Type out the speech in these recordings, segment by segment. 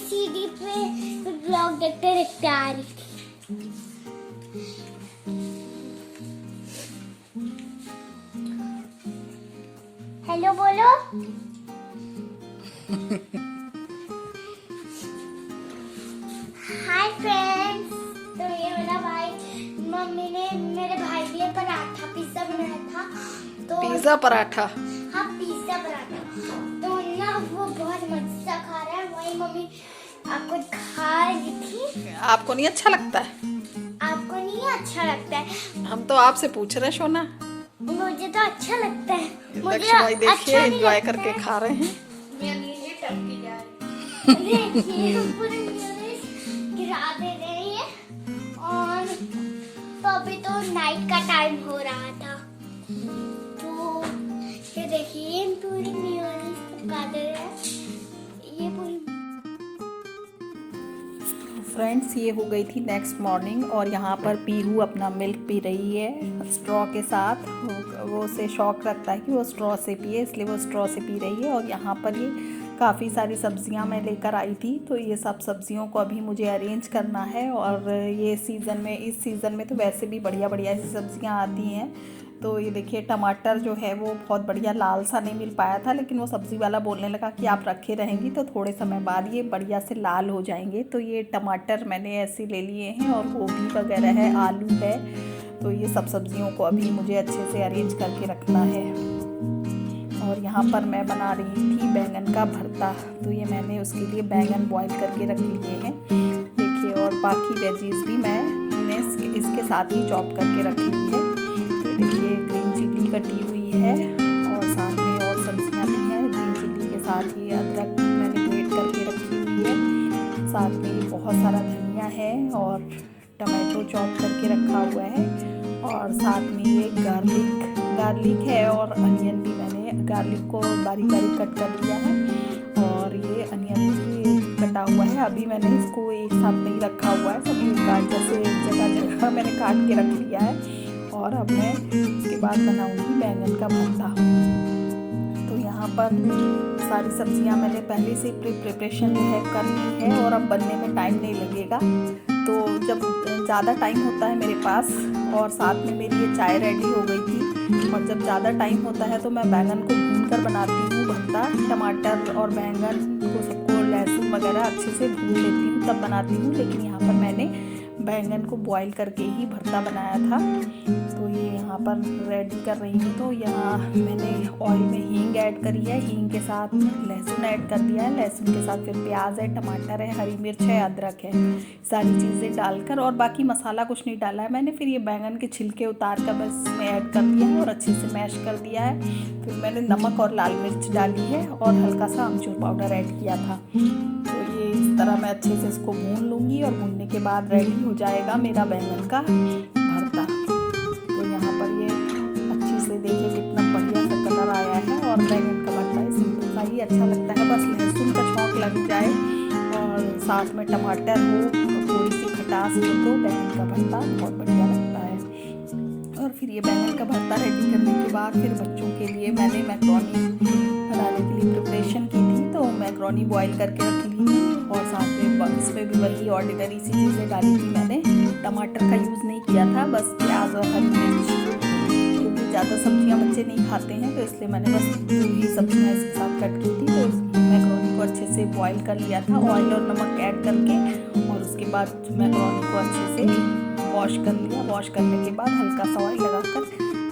सीढ़ी पे ब्लॉग देखते देखते आ रही थी। हेलो बोलो। Hi friends. तो ये मेरा भाई, मम्मी ने मेरे भाई के लिए पराठा पिज्जा बनाया था। तो पिज्जा पराठा। हाँ, पिज्जा पराठा। तो ना वो बहुत मजे से खा रहा है। वही मम्मी आपको खा रही थी। आपको नहीं अच्छा लगता है? आपको नहीं अच्छा लगता है? हम तो आपसे पूछ रहे सोना। मुझे तो अच्छा लगता है। मुझे लक्ष्य भाई देखिए अच्छा नहीं एंजॉय लगता करके है। खा रहे हैं। देखिए हम पूरे म्यूजिक गिरा दे रहे हैं। और तो अभी तो नाइट का टाइम हो रहा था। तो ये देखिए पूरी म्यूजिक गा दे रहे हैं। ये पूरी फ्रेंड्स ये हो गई थी नेक्स्ट मॉर्निंग और यहाँ पर पीहू अपना मिल्क पी रही है स्ट्रॉ के साथ। वो उसे शौक रखता है कि वो स्ट्रॉ से पिए, इसलिए वो स्ट्रॉ से पी रही है। और यहाँ पर ये काफ़ी सारी सब्जियां मैं लेकर आई थी, तो ये सब सब्जियों को अभी मुझे अरेंज करना है। और ये सीज़न में, इस सीज़न में तो वैसे भी बढ़िया बढ़िया ऐसी सब्जियां आती हैं। तो ये देखिए टमाटर जो है वो बहुत बढ़िया लाल सा नहीं मिल पाया था, लेकिन वो सब्ज़ी वाला बोलने लगा कि आप रखे रहेंगी तो थोड़े समय बाद ये बढ़िया से लाल हो जाएंगे। तो ये टमाटर मैंने ऐसे ले लिए हैं और गोभी वगैरह है, आलू है। तो ये सब सब्जियों को अभी मुझे अच्छे से अरेंज करके रखना है। और यहाँ पर मैं बना रही थी बैंगन का भरता। तो ये मैंने उसके लिए बैंगन बॉईल करके रख लिए हैं देखिए। और बाकी वेजीज भी मैंने इसके साथ ही चॉप करके रख ली है। देखिए ग्रीन चिल्ली कटी हुई है और साथ में और सब्जियां भी हैं। ग्रीन चिल्ली के साथ ही अदरक मैंने ग्रेट करके रखी हुई है। साथ में बहुत सारा धनिया है और टमाटो चॉप करके रखा हुआ है। और साथ में ये गार्लिक है और अनियन भी मैंने गार्लिक को बारीक बारीक कट कर लिया है। और ये अनियन भी कटा हुआ है। अभी मैंने इसको एक साथ नहीं रखा हुआ है, सभी काट जैसे जगह जगह मैंने काट के रख लिया है। और अब मैं इसके बाद बनाऊंगी बैंगन का भरता। तो यहाँ पर सारी सब्जियां मैंने पहले से प्रिपरेशन है कर ली है और अब बनने में टाइम नहीं लगेगा। तो जब ज़्यादा टाइम होता है मेरे पास, और साथ में मेरी ये चाय रेडी हो गई थी, और जब ज़्यादा टाइम होता है तो मैं बैंगन को भून कर बनाती हूँ भरता। टमाटर और बैंगन को सबको लहसुन वगैरह अच्छे से भून लेती हूँ तब बनाती हूँ। लेकिन यहाँ पर मैंने बैंगन को बॉईल करके ही भरता बनाया था। तो ये यहाँ पर रेडी कर रही हूँ। तो यहाँ मैंने ऑयल में हींग ऐड करी है, हींग के साथ लहसुन ऐड कर दिया है, लहसुन के साथ फिर प्याज है, टमाटर है, हरी मिर्च है, अदरक है, सारी चीज़ें डालकर, और बाकी मसाला कुछ नहीं डाला है मैंने। फिर ये बैंगन के छिलके उतार कर बस इसमें ऐड कर दिया है और अच्छे से मैश कर दिया है। फिर मैंने नमक और लाल मिर्च डाली है और हल्का सा अमचूर पाउडर ऐड किया था। तो ये इस तरह मैं अच्छे से इसको भून लूँगी और भूनने के बाद रेडी हो जाएगा मेरा बैंगन का भरता। तो यहाँ पर ये अच्छे से देखिए कितना बढ़िया सा कलर आया है। और बैंगन का भरता सिंपल सा ही अच्छा लगता है, बस लहसुन का छौंक लग जाए और साथ में टमाटर हो और थोड़ी सी खटास हो तो बैंगन का भरता बहुत बढ़िया लगता है। और फिर ये बैंगन का भरता रेडी करने के बाद फिर बच्चों के लिए मैंने मैक्रोनी बनाने के लिए प्रिपरेशन की थी। तो मैक्रोनी बॉईल करके रख ली थी और साथ में इसमें भी वही ऑर्डिनरी सी चीज़ें डाली थी मैंने। टमाटर का यूज़ नहीं किया था, बस प्याज और हरी मिर्च, क्योंकि ज़्यादा सब्जियां बच्चे नहीं खाते हैं तो इसलिए मैंने बस ही सब्जियां इसके साथ कट की थी। तो मैक्रोनी को अच्छे से बॉईल कर लिया था ऑयल और नमक ऐड करके, और उसके बाद मैक्रोनी को अच्छे से वॉश कर लिया। वॉश करने के बाद हल्का सा ऑयल लगाकर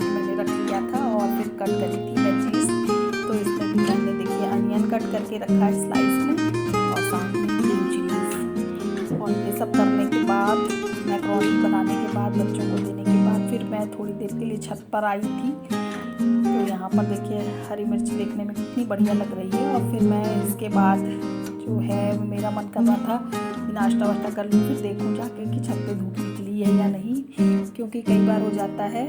मैंने रख लिया था और फिर कट करी थी वेजीज। तो इसमें भी मैंने देखिए अनियन कट करके रखा है स्लाइस में और साथ में ग्रीन चिलीज। और ये सब करने के बाद, मैक्रोनी बनाने के बाद, बच्चों को देने के बाद फिर मैं थोड़ी देर के लिए छत पर आई थी। तो यहाँ पर देखिए हरी मिर्ची देखने में कितनी बढ़िया लग रही है। और फिर मैं इसके बाद जो है मेरा मन कर रहा था नाश्ता वाश्ता कर लूँ, फिर देखूँ जाके कि छत पे धूप निकली है या नहीं, क्योंकि कई बार हो जाता है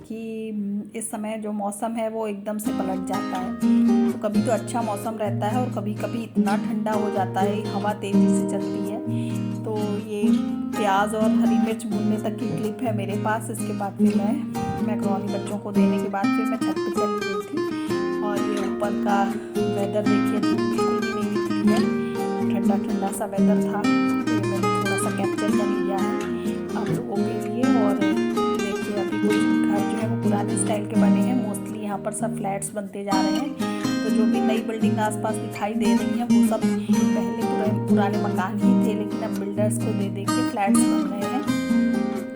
कि इस समय जो मौसम है वो एकदम से पलट जाता है। तो कभी तो अच्छा मौसम रहता है और कभी कभी इतना ठंडा हो जाता है, हवा तेज़ी से चलती है। तो ये प्याज और हरी मिर्च भूनने तक की क्लिप है मेरे पास। इसके बाद फिर मैं मैक्रोनी बच्चों को देने के बाद फिर मैं छत पर चली गई थी। और ये ऊपर का वेदर देखिए, धूप बिल्कुल भी नहीं निकली है, ठंडा ठंडा सा वेदर था, तो मैंने थोड़ा सा कैप्चर कर लिया है आप लोगों के लिए। और देखिए अभी कुछ घर जो है वो पुराने स्टाइल के बने हैं, मोस्टली यहाँ पर सब फ्लैट्स बनते जा रहे हैं। तो जो भी नई बिल्डिंग आसपास दिखाई दे रही हैं वो सब पहले पुराने मकान ही थे, लेकिन अब बिल्डर्स को दे के फ्लैट्स बन रहे हैं।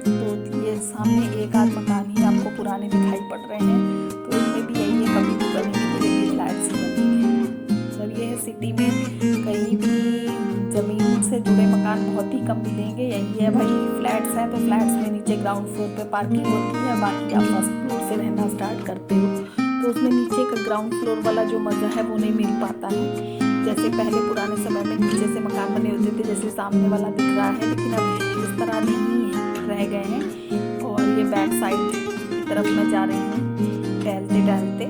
तो ये सामने एक आध मकान ही आपको पुराने दिखाई पड़ रहे हैं, तो इनमें भी यही है, कभी भी बनेंगे तो ये भी फ्लैट्स ही बनेंगे। मतलब ये है सिटी में कहीं भी ज़मीन से जुड़े मकान बहुत ही कम मिलेंगे। यही है भाई, फ्लैट्स हैं तो फ्लैट्स में नीचे ग्राउंड फ्लोर पे पार्किंग होती है, बाकी आप फर्स्ट फ्लोर से रहना स्टार्ट करते हो तो उसमें नीचे का ग्राउंड फ्लोर वाला जो मज़ा है वो नहीं मिल पाता है। जैसे पहले पुराने समय में नीचे से मकान बने होते थे, जैसे सामने वाला दिख रहा है, लेकिन अब इस तरह नहीं रह गए हैं। और ये बैक साइड की तरफ मैं जा रही हूँ टहलते टहलते,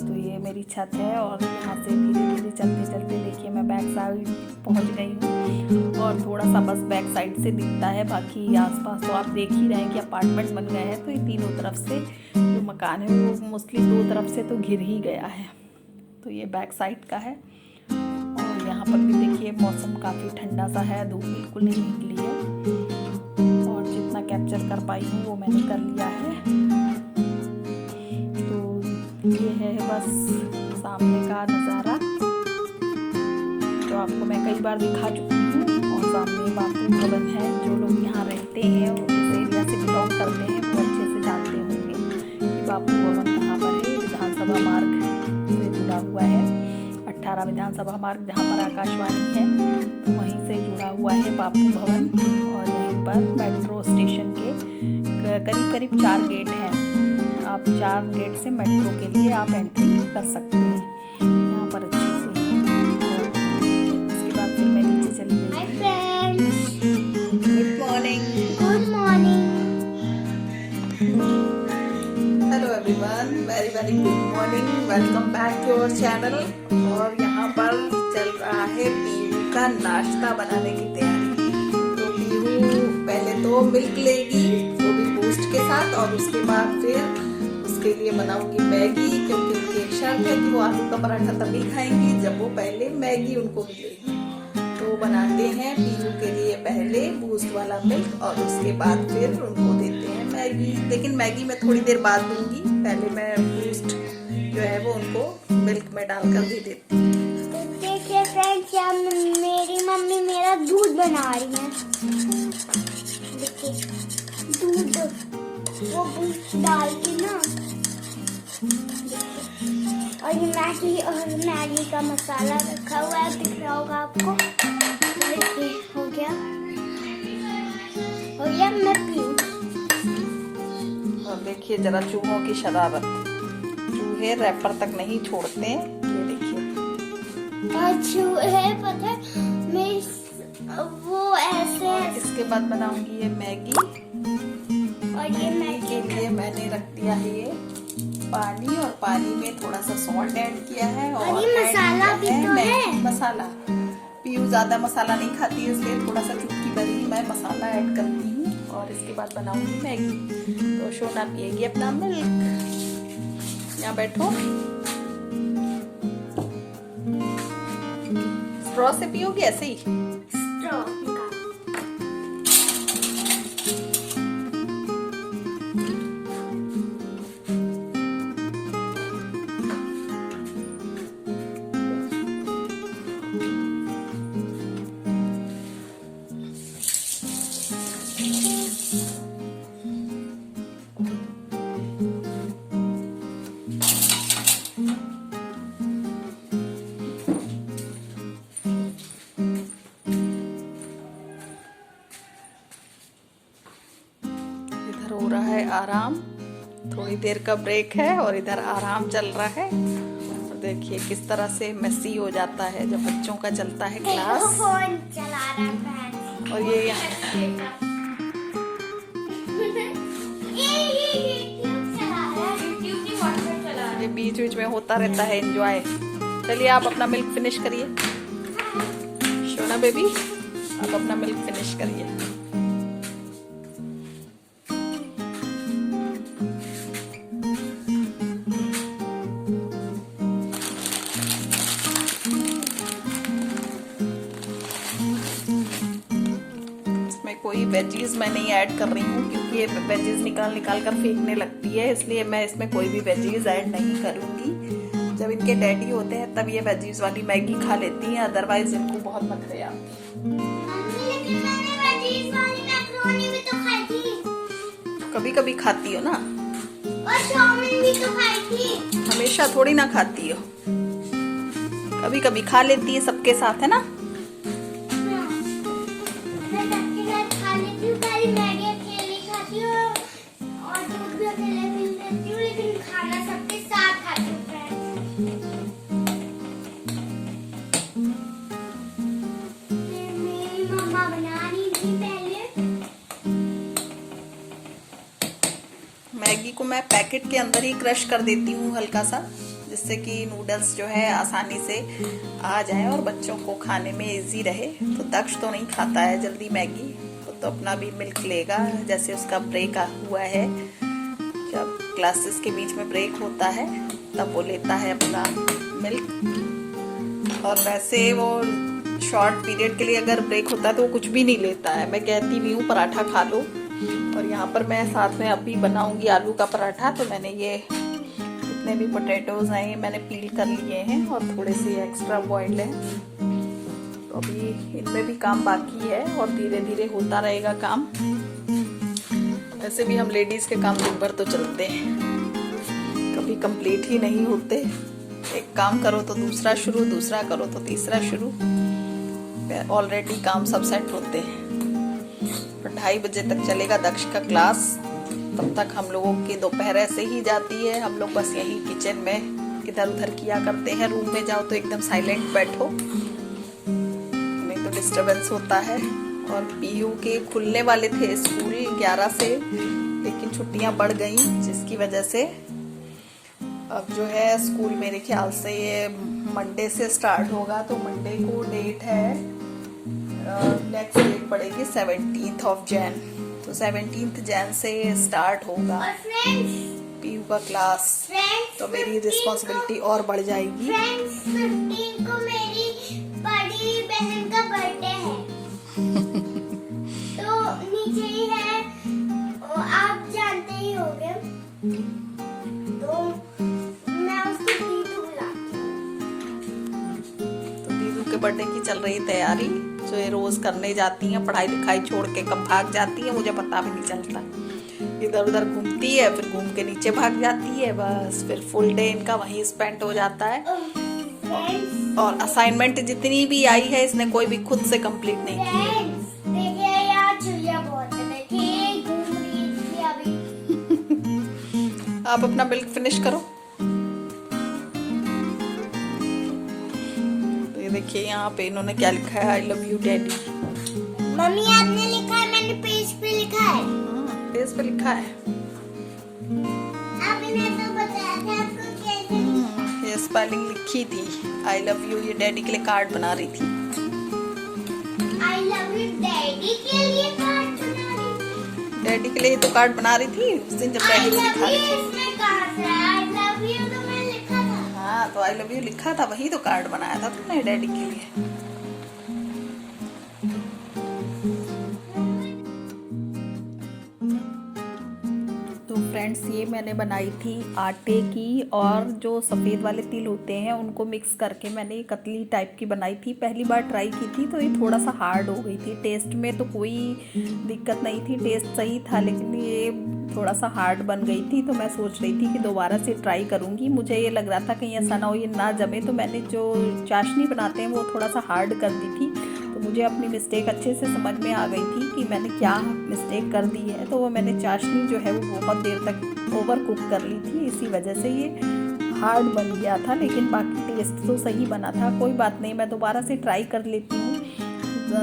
तो ये मेरी छत है और यहाँ से धीरे धीरे चलते चलते देखिए मैं बैक साइड पहुँच गई हूँ। और थोड़ा सा बस बैक साइड से दिखता है, बाकी आसपास तो आप देख ही रहे हैं कि अपार्टमेंट बन गए हैं। तो ये तीनों तरफ से जो मकान है वो मोस्टली दो तरफ से तो घिर ही गया है। तो ये बैक साइड का है। और यहाँ पर भी देखिए मौसम काफ़ी ठंडा सा है, धूप बिल्कुल नहीं निकली है। और जितना कैप्चर कर पाई हूँ वो मैंने कर लिया है। तो ये है बस सामने का नज़ारा जो आपको मैं कई बार दिखा चुकी हूँ। और सामने बापू भवन है, जो लोग यहाँ रहते हैं और इस एरिया से बिलोंग करते हैं वो अच्छे से जानते होंगे कि बापू भवन कहाँ पर है। विधानसभा मार्ग से जुड़ा हुआ है, 18 विधानसभा मार्ग जहाँ पर आकाशवाणी है तो वहीं से जुड़ा हुआ है बापू भवन। और यहीं पर मेट्रो स्टेशन के करीब करीब 4 गेट हैं। आप 4 गेट से मेट्रो के लिए आप एंट्री कर सकते हैं यहाँ पर अच्छे से। और उसके बाद फिर मैं नीचे चली गई। Hi friends, good morning. Good morning. Hello everyone, very very good morning, welcome back to our channel. और यहाँ पर चल रहा है पीहू का नाश्ता बनाने की तैयारी। तो पीहू पहले तो मिल्क लेगी, वो भी बूस्ट के साथ, और उसके बाद फिर उसके लिए बनाऊंगी मैगी, क्योंकि उनकी एक शर्त है कि वो आलू का पराठा तभी खाएंगी जब वो पहले मैगी उनको मिलेगी। तो बनाते हैं पीहू के लिए पहले बूस्ट वाला मिल्क और उसके बाद फिर उनको देते हैं मैगी। लेकिन मैगी मैं थोड़ी देर बाद दूंगी, पहले मैं बूस्ट जो है वो उनको मिल्क में डालकर दे देती हूँ। तो देखिए फ्रेंड्स, यहाँ मेरी मम्मी मेरा दूध बना रही है। देखिए दूध वो बूस्ट डाल के ना, और ये मैगी का मसाला रखा हुआ है, दिख रहा होगा आपको। देखिए हो गया मैं पीऊँ। और देखिए जरा चूहों की शरारत, चूहे रैपर तक नहीं छोड़ते हैं, ये देखिए। और चूहे पता है मैं वो ऐसे। इसके बाद बनाऊंगी ये मैगी। और ये मैगी के लिए मैंने रख दिया है ये पानी, और पानी में थोड़ा सा सॉल्ट ऐड किया है। और ये मसाला भी तो है। मसाला पीहू ज्यादा मसाला नहीं खाती है, इसलिए थोड़ा सा चुटकी भर ही मैं मसाला ऐड करती हूँ। और इसके बाद बनाऊंगी मैगी। तो शोना पिएगी अपना मिल्क। यहाँ बैठो, स्ट्रॉ से पियोगी ऐसे ही? स्ट्रॉ का। हो रहा है आराम, थोड़ी देर का ब्रेक है और इधर आराम चल रहा है। और देखिए किस तरह से मेसी हो जाता है जब बच्चों का चलता है क्लास। फोन चला रहा है। और ये ये बीच बीच में होता रहता है एंजॉय। चलिए आप अपना मिल्क फिनिश करिए, शोना बेबी आप अपना मिल्क फिनिश करिए। कोई वेजीज मैं नहीं ऐड कर रही हूँ, क्योंकि ये वेजीज निकाल कर फेंकने लगती है, इसलिए मैं इसमें कोई भी वेजीज ऐड नहीं करूँगी। जब इनके डैडी होते हैं तब ये वेजीज वाली मैगी खा लेती हैं, अदरवाइज इनको बहुत नखरे आते हैं। कभी कभी खाती हो ना, और चाउमीन भी तो खाई थी। हमेशा थोड़ी ना खाती हो, कभी कभी खा लेती है सबके साथ, है ना। मैं सबके साथ खा लेती हूँ, पहले मैगी अकेले खाती हूँ और दूध भी अकेले पी लेती हूँ, लेकिन खाना सबके साथ खाती हूँ मेरी मम्मा बना रही थी पहले। मैगी को मैं पैकेट के अंदर ही क्रश कर देती हूँ हल्का सा, जिससे कि नूडल्स जो है आसानी से आ जाए और बच्चों को खाने में इजी रहे। तो दक्ष तो नहीं खाता है जल्दी मैगी, तो अपना भी मिल्क लेगा। जैसे उसका ब्रेक हुआ है, जब क्लासेस के बीच में ब्रेक होता है तब वो लेता है अपना मिल्क। और वैसे वो शॉर्ट पीरियड के लिए अगर ब्रेक होता है तो वो कुछ भी नहीं लेता है। मैं कहती भी हूँ पराठा खा लो। और यहाँ पर मैं साथ में अभी बनाऊंगी आलू का पराठा, तो मैंने ये जितने भी पोटैटोज हैं ये मैंने पील कर लिए हैं और थोड़े से एक्स्ट्रा बॉइल्ड हैं। तो अभी इनमें भी काम बाकी है और धीरे धीरे होता रहेगा काम। वैसे भी हम लेडीज़ के काम दिन भर तो चलते हैं, कभी कंप्लीट ही नहीं होते। एक काम करो तो दूसरा शुरू, दूसरा करो तो तीसरा शुरू। ऑलरेडी काम सब सेट होते हैं। 2:30 बजे तक चलेगा दक्ष का क्लास, तब तक हम लोगों की दोपहर ऐसे ही जाती है। हम लोग बस यहीं किचन में इधर उधर किया करते हैं। रूम में जाओ तो एकदम साइलेंट बैठो, नहीं तो डिस्टरबेंस होता है। और पीयू के खुलने वाले थे स्कूल 11 से, लेकिन छुट्टियां बढ़ गई, जिसकी वजह से अब जो है स्कूल मेरे ख्याल से ये मंडे से स्टार्ट होगा। तो मंडे को डेट है, नेक्स्ट डेट पड़ेगी 17th of Jan। तो 17th Jan से स्टार्ट होगा पीयू का क्लास। तो मेरी रिस्पॉन्सिबिलिटी और बढ़ जाएगी। 15 को मेरी बड़ी बहन का बर्थडे है। तो नीचे ही है, आप जानते ही होंगे। तो मैं उसको दीदू बुलाती हूँ। तो दीदू के बर्थडे की चल रही तैयारी, जो ये रोज करने जाती हैं। पढ़ाई लिखाई छोड़ के कब भाग जाती है मुझे पता भी नहीं चलता। इधर उधर घूमती है, फिर घूम के नीचे भाग जाती है, बस फिर फुल डे इनका वहीं स्पेंड हो जाता है। और असाइनमेंट जितनी भी आई है इसने कोई भी खुद से कंप्लीट नहीं की। देखिए यार चिड़िया बहुत है, देखिए घूम रही थी अभी। आप अपना मिल्क फिनिश करो। तो ये देखिए यहाँ पे इन्होंने क्या लिखा है, I love you daddy. Mummy आपने लिखा है, मैंने पेज पे लिखा है। पेज पे लिखा है। आपने तो बताया था आपको कैसे लिखना है। ये स्पेलिंग लिखी थी, आई लव यू। ये डैडी के लिए कार्ड बना रही थी। आई लव यू डैडी के लिए कार्ड बना रही थी। डैडी के लिए तो कार्ड बना रही थी उस दिन जब डैडी को दिखा रही थी। इसमें कार्ड है, आई लव यू तो मैं लिखा था। हाँ तो आई लव यू लिखा था, वही तो कार्ड बनाया था तुमने डैडी के लिए। फ्रेंड्स ये मैंने बनाई थी आटे की, और जो सफ़ेद वाले तिल होते हैं उनको मिक्स करके मैंने ये कतली टाइप की बनाई थी। पहली बार ट्राई की थी तो ये थोड़ा सा हार्ड हो गई थी। टेस्ट में तो कोई दिक्कत नहीं थी, टेस्ट सही था, लेकिन ये थोड़ा सा हार्ड बन गई थी। तो मैं सोच रही थी कि दोबारा से ट्राई करूँगी। मुझे ये लग रहा था कहीं ऐसा ना हो ये ना जमे, तो मैंने जो चाशनी बनाते हैं वो थोड़ा सा हार्ड कर दी थी। तो मुझे अपनी मिस्टेक अच्छे से समझ में आ गई थी कि मैंने क्या मिस्टेक कर दी है। तो वो मैंने चाशनी जो है वो बहुत देर तक ओवर कुक कर ली थी, इसी वजह से ये हार्ड बन गया था। लेकिन बाकी टेस्ट तो सही बना था। कोई बात नहीं, मैं दोबारा से ट्राई कर लेती हूँ।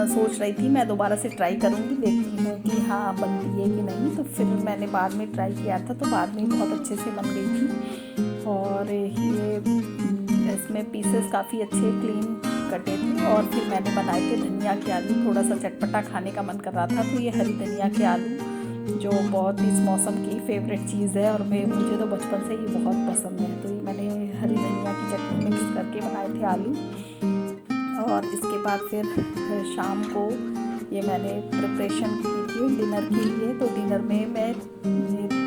सोच रही थी मैं दोबारा से ट्राई करूँगी, देखती हूँ कि हाँ बनती है कि नहीं। तो फिर मैंने बाद में ट्राई किया था तो बाद में बहुत अच्छे से बन गई थी। और ये इसमें पीसेस काफ़ी अच्छे क्लीन कटे थे। और फिर मैंने बनाए थे धनिया के आलू, थोड़ा सा चटपटा खाने का मन कर रहा था। तो ये हरी धनिया के आलू जो बहुत इस मौसम की फेवरेट चीज़ है, और मुझे तो बचपन से ही बहुत पसंद है। तो ये मैंने हरी धनिया की चटनी मिक्स करके बनाए थे आलू। और इसके बाद फिर शाम को ये मैंने प्रिपरेशन की थी डिनर के लिए। तो डिनर में मैं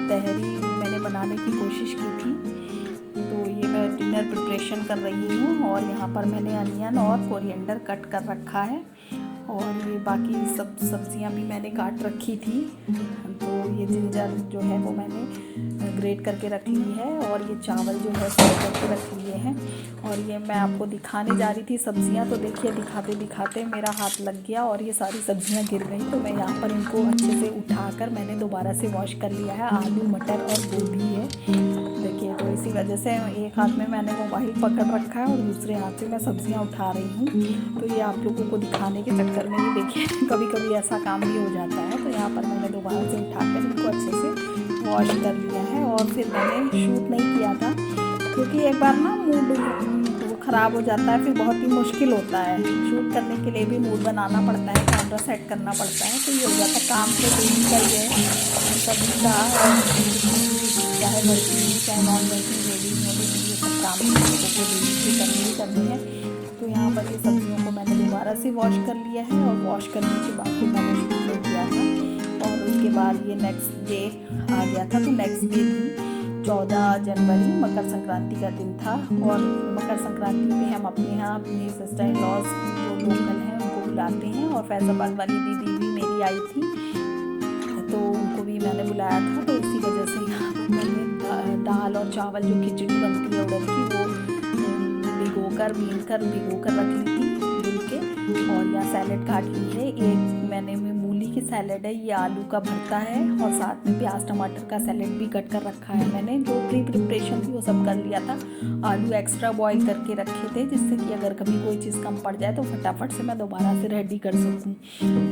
तहरी मैंने बनाने की कोशिश की थी। तो ये मैं डिनर प्रिपरेशन कर रही हूँ और यहाँ पर मैंने अनियन और कोरिएंडर कट कर रखा है और ये बाकी सब सब्जियाँ भी मैंने काट रखी थी। तो ये जिंजर जो है वो मैंने ग्रेट करके रख ली है और ये चावल जो है फ्राई करके रख लिए हैं। और ये मैं आपको दिखाने जा रही थी सब्जियां, तो देखिए दिखाते दिखाते मेरा हाथ लग गया और ये सारी सब्जियां गिर गई। तो मैं यहाँ पर इनको अच्छे से उठाकर मैंने दोबारा से वॉश कर लिया है। आलू, मटर और गोभी है देखिए। तो इसी वजह से एक हाथ में मैंने मोबाइल पकड़ रखा है और दूसरे हाथ से मैं सब्जियां उठा रही हूँ। तो ये आप लोगों को दिखाने के चक्कर में ये देखिए कभी कभी ऐसा काम भी हो जाता है। तो यहाँ पर मैंने दोबारा से उठाकर इनको अच्छे से वॉश कर लिया है और फिर मैंने शूट नहीं किया था क्योंकि एक बार ना मूड ख़राब हो जाता है, फिर बहुत ही मुश्किल होता है। शूट करने के लिए भी मूड बनाना पड़ता है, कैमरा सेट करना पड़ता है। तो ये हो जाता है, काम तो डेली का ही है सभी का, चाहे वर्किंग चाहे नॉन वर्किंग लेडीज हो, लेकिन ये सब काम लोगों को डेली से करने ही करने हैं। तो यहाँ पर ये सब्जियों को मैंने दोबारा से वॉश कर लिया है और वॉश करने के बाद फिर मैंने शूट नहीं किया था। और उसके बाद ये नेक्स्ट डे आ गया था। तो नेक्स्ट डे थी 14 जनवरी, मकर संक्रांति का दिन था। और मकर संक्रांति पे हम अपने यहाँ अपनी सिस्टर इन लॉज जो लोकल हैं उनको बुलाते हैं और फैज़ाबाद वाली दीदी भी मेरी आई थी तो उनको भी मैंने बुलाया था। तो इसी वजह से यहाँ मैंने दाल और चावल जो खिचड़ी बनती है उड़द की वो भिगो कर रख ली थी धुल के। और यहाँ सैलेड काट ली है, एक मैंने मूली की सैलेड है, ये आलू का भरता है और साथ में प्याज टमाटर का सैलेड भी कट कर रखा है। मैंने जो प्री प्रिपरेशन थी वो सब कर लिया था। आलू एक्स्ट्रा बॉईल करके रखे थे जिससे कि अगर कभी कोई चीज़ कम पड़ जाए तो फटाफट से मैं दोबारा से रेडी कर सकूँ।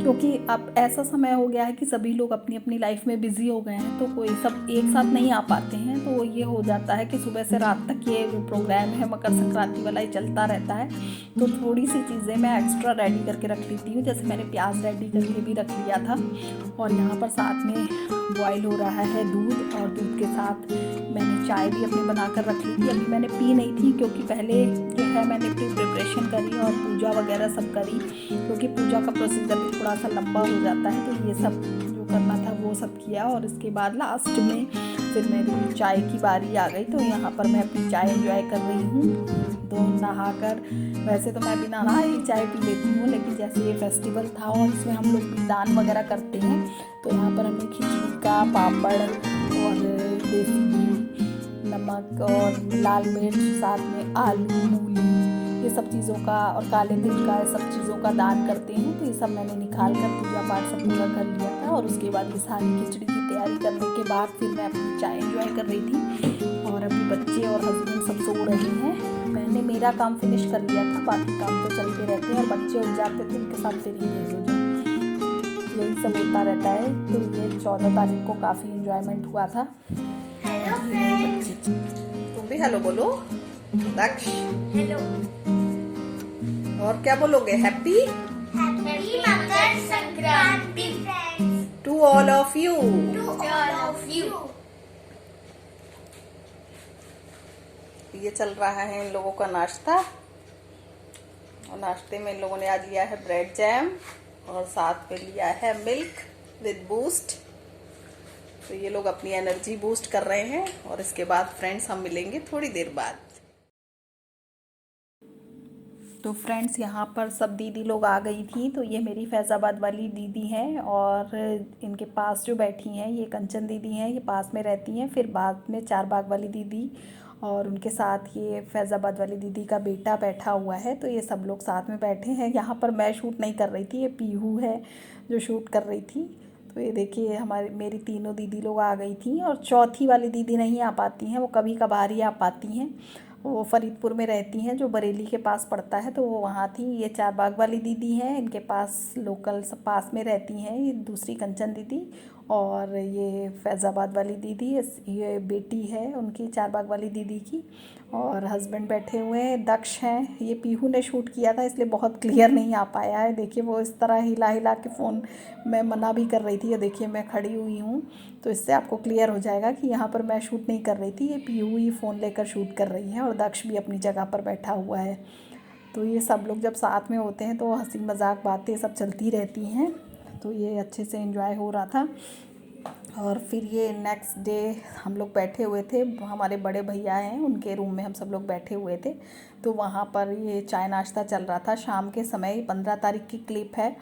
क्योंकि अब ऐसा समय हो गया है कि सभी लोग अपनी अपनी लाइफ में बिजी हो गए हैं, तो कोई सब एक साथ नहीं आ पाते हैं। तो ये हो जाता है कि सुबह से रात तक ये जो प्रोग्राम है मकर संक्रांति वाला ही चलता रहता है। तो थोड़ी सी चीज़ें मैं एक्स्ट्रा रेडी करके रख लेती हूँ, जैसे मैंने प्याज रेडी करके भी रख लिया था। और यहाँ पर साथ में बॉईल हो रहा है दूध और दूध के साथ मैंने चाय भी अपने बना कर रख ली थी। अभी मैंने पी नहीं थी क्योंकि पहले जो है मैंने प्रिपरेशन करी और पूजा वगैरह सब करी, क्योंकि पूजा का प्रोसीजर भी थोड़ा सा लंबा हो जाता है। तो ये सब जो करना था वो सब किया और इसके बाद लास्ट में फिर मेरी चाय की बारी आ गई। तो यहाँ पर मैं अपनी चाय एंजॉय कर रही हूँ। तो नहाकर, वैसे तो मैं बिना नहाए ही चाय पी लेती हूँ, लेकिन जैसे ये फेस्टिवल था और इसमें हम लोग भी दान वगैरह करते हैं तो यहाँ पर हमने खिचड़ी का, पापड़ और देसी घी, नमक और लाल मिर्च, साथ में आलू, मूली, ये सब चीज़ों का और काले तिल का, सब चीज़ों का दान करते हैं। तो ये सब मैंने निकाल कर पूजा पाठ सब पूरा कर लिया था। और उसके बाद ये सारी खिचड़ी की तैयारी करने के बाद फिर मैं अपनी चाय एंजॉय कर रही थी। और अभी बच्चे और हस्बैंड सब सो रहे हैं। मैंने मेरा काम फिनिश कर लिया था, बाकी काम तो चलते रहते हैं और बच्चे उठ जाते थे उनके साथ फिर इंगेज हो जाओ, यही सब होता रहता है। तो ये 14 तारीख को काफ़ी इंजॉयमेंट हुआ था। तुम भी हेलो बोलो दक्ष। हेलो। और क्या बोलोगे? Happy Makar Sankranti friends to all of you. ये चल रहा है इन लोगों का नाश्ता और नाश्ते में इन लोगों ने आज लिया है ब्रेड जैम और साथ में लिया है मिल्क विद बूस्ट। तो ये लोग अपनी एनर्जी बूस्ट कर रहे हैं और इसके बाद फ्रेंड्स हम मिलेंगे थोड़ी देर बाद। तो फ्रेंड्स यहाँ पर सब दीदी लोग आ गई थी। तो ये मेरी फैज़ाबाद वाली दीदी हैं और इनके पास जो बैठी हैं ये कंचन दीदी हैं, ये पास में रहती हैं। फिर बाद में चारबाग वाली दीदी और उनके साथ ये फैज़ाबाद वाली दीदी का बेटा बैठा हुआ है। तो ये सब लोग साथ में बैठे हैं। यहाँ पर मैं शूट नहीं कर रही थी, ये पीहू है जो शूट कर रही थी। तो ये देखिए मेरी तीनों दीदी लोग आ गई थी और चौथी वाली दीदी नहीं आ पाती हैं, वो कभी कभार ही आ पाती हैं। वो फरीदपुर में रहती हैं जो बरेली के पास पड़ता है, तो वो वहाँ थी। ये चारबाग वाली दीदी हैं, इनके पास लोकल सब पास में रहती हैं। ये दूसरी कंचन दीदी और ये फैज़ाबाद वाली दीदी, ये बेटी है उनकी चारबाग वाली दीदी की। और हस्बैंड बैठे हुए हैं, दक्ष हैं। ये पीहू ने शूट किया था इसलिए बहुत क्लियर नहीं आ पाया है। देखिए वो इस तरह हिला हिला के फ़ोन मैं मना भी कर रही थी। ये देखिए मैं खड़ी हुई हूँ तो इससे आपको क्लियर हो जाएगा कि यहाँ पर मैं शूट नहीं कर रही थी, ये पीहू ही फ़ोन लेकर शूट कर रही है और दक्ष भी अपनी जगह पर बैठा हुआ है। तो ये सब लोग जब साथ में होते हैं तो हंसी मजाक बातें सब चलती रहती हैं। तो ये अच्छे से एंजॉय हो रहा था। और फिर ये नेक्स्ट डे हम लोग बैठे हुए थे, हमारे बड़े भैया हैं उनके रूम में हम सब लोग बैठे हुए थे। तो वहाँ पर ये चाय नाश्ता चल रहा था शाम के समय। 15 तारीख की क्लिप है,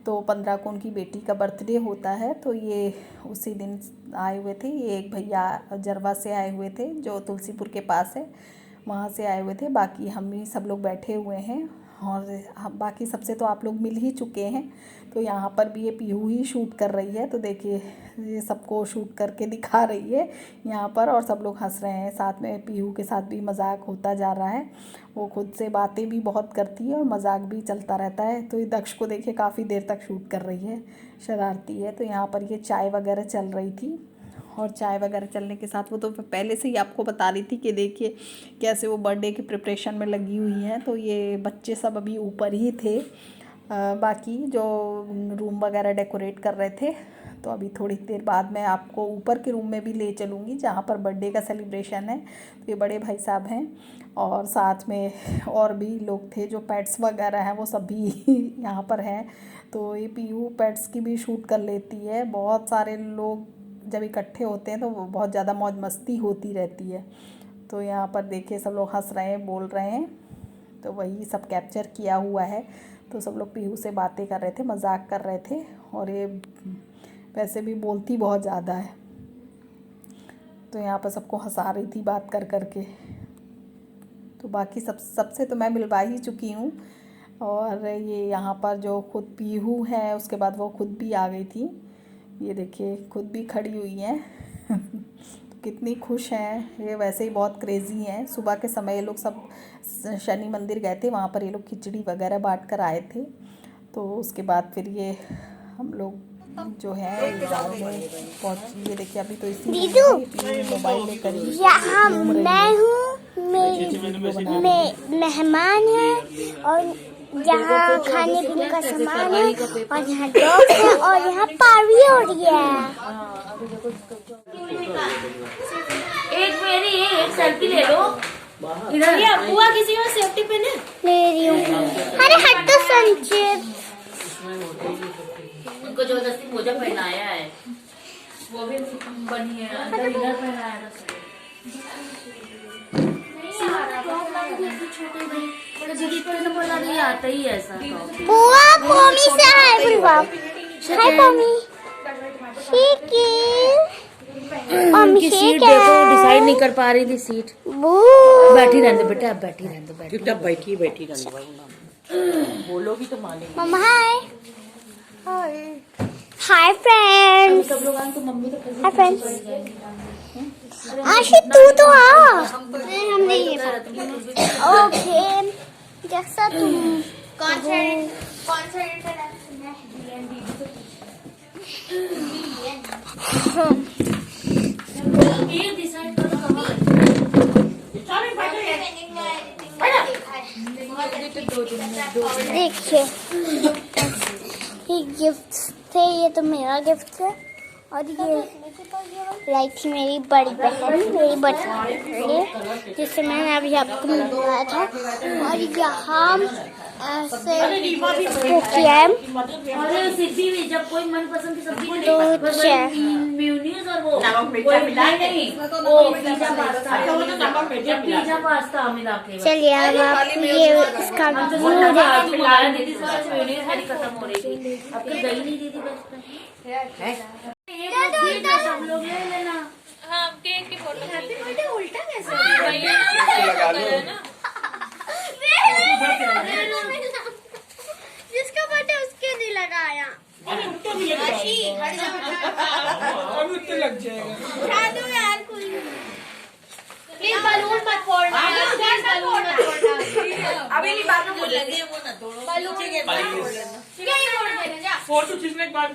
तो 15 को उनकी बेटी का बर्थडे होता है, तो ये उसी दिन आए हुए थे। ये एक भैया जरवा से आए हुए थे जो तुलसीपुर के पास है, वहाँ से आए हुए थे। बाकी हम भी सब लोग बैठे हुए हैं और हम बाकी सबसे तो आप लोग मिल ही चुके हैं। तो यहाँ पर भी ये पीहू ही शूट कर रही है, तो देखिए ये सबको शूट करके दिखा रही है यहाँ पर, और सब लोग हंस रहे हैं। साथ में पीहू के साथ भी मजाक होता जा रहा है, वो खुद से बातें भी बहुत करती है और मजाक भी चलता रहता है। तो ये दक्ष को देखिए काफ़ी देर तक शूट कर रही है, शरारती है। तो यहाँ पर ये चाय वगैरह चल रही थी, और चाय वगैरह चलने के साथ वो तो पहले से ही आपको बता रही थी कि देखिए कैसे वो बर्थडे के प्रिपरेशन में लगी हुई हैं। तो ये बच्चे सब अभी ऊपर ही थे, बाकी जो रूम वगैरह डेकोरेट कर रहे थे। तो अभी थोड़ी देर बाद मैं आपको ऊपर के रूम में भी ले चलूँगी जहाँ पर बर्थडे का सेलिब्रेशन है। तो ये बड़े भाई साहब हैं और साथ में और भी लोग थे, जो पेट्स वगैरह हैं वो सब भी यहाँ पर हैं। तो ये पीहू पेट्स की भी शूट कर लेती है। बहुत सारे लोग जब इकट्ठे होते हैं तो बहुत ज़्यादा मौज मस्ती होती रहती है। तो यहाँ पर देखिए सब लोग हंस रहे हैं, बोल रहे हैं, तो वही सब कैप्चर किया हुआ है। तो सब लोग पीहू से बातें कर रहे थे, मजाक कर रहे थे, और ये वैसे भी बोलती बहुत ज़्यादा है। तो यहाँ पर सबको हंसा रही थी बात कर कर के। तो बाकी सबसे तो मैं मिलवा ही चुकी हूँ। और ये यहाँ पर जो खुद पीहू है उसके बाद वो खुद भी आ गई थी, ये देखिए खुद भी खड़ी हुई हैं तो कितनी खुश हैं ये। वैसे ही बहुत क्रेज़ी हैं। सुबह के समय ये लोग सब शनि मंदिर गए थे, वहाँ पर ये लोग खिचड़ी वगैरह बांट कर आए थे। तो उसके बाद फिर ये हम लोग जो है गाँव में पहुँच। ये देखिए अभी तो इसी मोबाइल लेकर यहाँ मैं हूँ, मेरी मेहमान है, और यहाँ खाने पीने का सामान है, और यहाँ डॉग है, और यहाँ पार्टी हो रही है। एक सेल्फी ले लो इधर। ये बुआ किसी में सेफ्टी पिन है ले रही हूँ। अरे हट तो संचित, उनको जबरदस्ती मोजा पहनाया है, वो भी बनी है अंदर इधर पहनाया था। छोटे भाई बड़े जल्दी पहनना पड़ा, नहीं आता ही ऐसा। बुआ मम्मी से हाय बुलवा, हाय मम्मी। ठीक है उनकी सीट देखो, डिसाइड नहीं कर पा रही थी सीट। बैठी रहने दो बेटा, अब बैठी रहने दो, चुपचाप बैठी रहने दो। बोलोगी तो मानेगी। मम्मा हाय। हाय फ्रेंड्स, सब लोग आए तो मम्मी तो हाय फ्रेंड्स। आशिक तू तो आ। नहीं हम नहीं है। ओके जैसा तुम। कौन सा इंट्रोडक्शन है? डिसाइड करो देखिए ये गिफ्ट थे, ये तो मेरा गिफ्ट है, और ये लाई थी मेरी बड़ी बहन मेरी बर्थडे, जिससे मैंने अभी आपको मिलवाया था। और यहाँ ऐसे वो किया है। और सब्जी भी जब कोई मनपसंद की सब्जी तो म्यूनीज और वो मिला नहीं, वो पिज्जा पास्ता मिला के। चलिए अब आप ये इसका व्यू देखिए। खत्म हो रही थी, अब तो दही नहीं दी थी बचपन। सब लोग ले लेना। हाँ केक की फोटो। हैप्पी बर्थडे उल्टा कैसे? जिसका बर्थडे उसके नहीं लगाया। लग जाएगा यार कोई प्लीज बलून मत फोड़ना। अभी नहीं बाद में बोलेंगे वो ना तोड़ो। क्या ही फोड़ देना जा। फोटो खींचने के बाद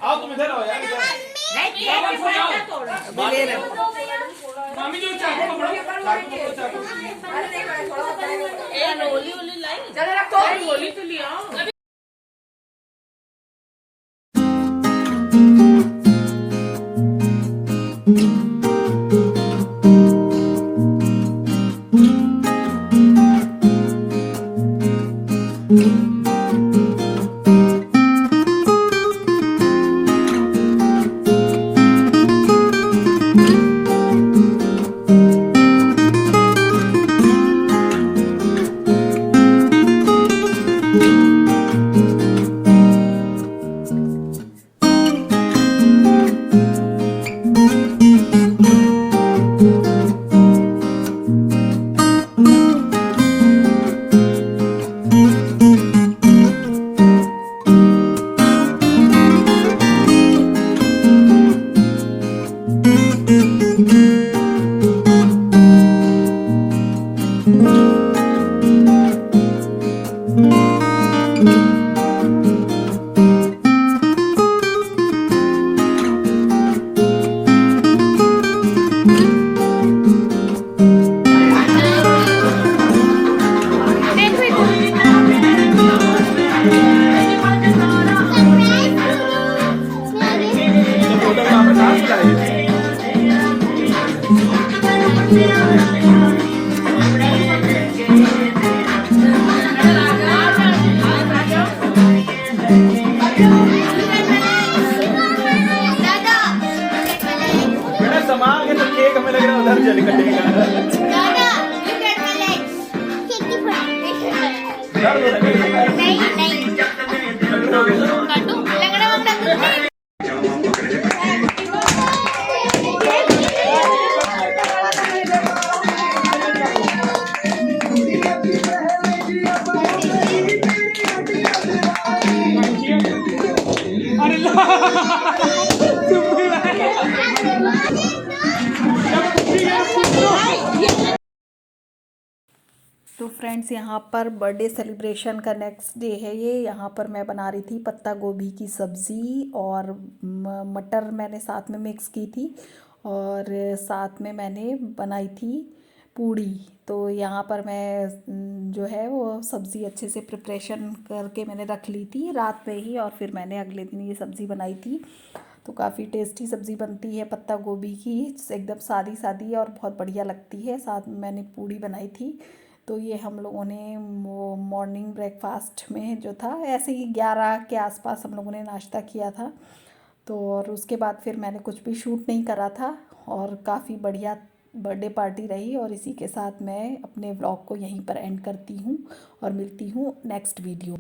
आओ तुम इधर आओ यार। मामी जो चाकू पकड़ो, चाकू रोली ओली लाई चलो रखो, गोली तो लिया। बेटा समा के तो केक हमें लग रहा है उधर जल कटेगा। दादा, look at my legs. Cake की फोटो। दर्द लगेगा। नहीं नहीं काटू लंगड़ा वंगड़ा कुछ नहीं। तो फ्रेंड्स यहाँ पर बर्थडे सेलिब्रेशन का नेक्स्ट डे है ये। यहाँ पर मैं बना रही थी पत्ता गोभी की सब्ज़ी और मटर मैंने साथ में मिक्स की थी और साथ में मैंने बनाई थी पूड़ी। तो यहाँ पर मैं जो है वो सब्ज़ी अच्छे से प्रिपरेशन करके मैंने रख ली थी रात में ही और फिर मैंने अगले दिन ये सब्ज़ी बनाई थी। तो काफ़ी टेस्टी सब्ज़ी बनती है पत्ता गोभी की, एकदम सादी सादी और बहुत बढ़िया लगती है। साथ में मैंने पूड़ी बनाई थी। तो ये हम लोगों ने मॉर्निंग ब्रेकफास्ट में जो था ऐसे ही 11 के आसपास हम लोगों ने नाश्ता किया था। तो और उसके बाद फिर मैंने कुछ भी शूट नहीं करा था और काफ़ी बढ़िया बर्थडे पार्टी रही। और इसी के साथ मैं अपने व्लॉग को यहीं पर एंड करती हूँ और मिलती हूँ नेक्स्ट वीडियो।